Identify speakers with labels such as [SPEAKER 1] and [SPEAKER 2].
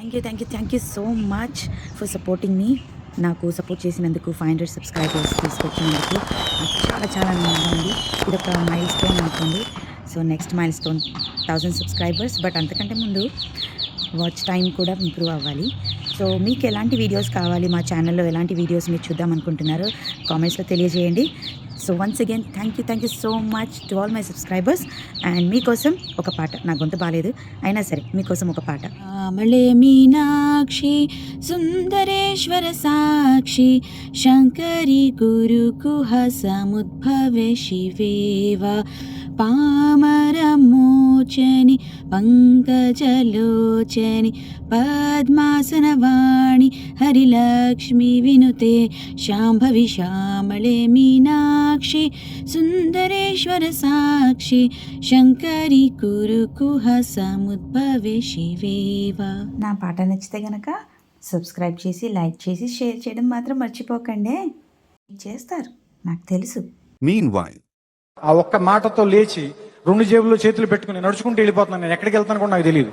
[SPEAKER 1] Thank you so much for supporting me. నాకు support చేసినందుకు 500 subscribers తీసుకొచ్చినందుకు నాకు చాలా చాలా ఆనందంగా ఉంది. ఇది ఒక మైల్ స్టోన్ అనుకోండి. So next mile stone 1000 subscribers. But అంతకంటే ముందు వాచ్ టైం కూడా ఇంప్రూవ్ అవ్వాలి. సో మీకు ఎలాంటి వీడియోస్ కావాలి, మా ఛానల్లో ఎలాంటి వీడియోస్ మీరు చూద్దాం అనుకుంటున్నారో కామెంట్స్లో తెలియజేయండి. So once again thank you so much to all my subscribers. And మీకోసం ఒక పాట, నా గొంతు బాగాలేదు అయినా సరే మీకోసం ఒక పాట.
[SPEAKER 2] ఆమళే మీనాక్షి సుందరేశ్వర సాక్షి శంకరి గురు కుహ సముద్భవే శివేవా పామరమోచని పంకజలోచని పద్మాసనవాణి హరిలక్ష్మి వినుతే శాంభవి శ్యామళే మీనాక్షి సుందరేశ్వర సాక్షి శంకరి కురు కుహ సముద్భవే శివేవా.
[SPEAKER 1] నా పాట నచ్చితే గనక సబ్స్క్రైబ్ చేసి, లైక్ చేసి, షేర్ చేయడం మాత్రం మర్చిపోకండి. చేస్తారు, నాకు తెలుసు.
[SPEAKER 3] Meanwhile,
[SPEAKER 4] ఆ ఒక్క మాటతో లేచి 2 జేబుల్లో చేతులు పెట్టుకుని నడుచుకుంటూ వెళ్ళిపోతున్నాను. నేను ఎక్కడికి వెళ్తాను కూడా నాకు తెలియదు.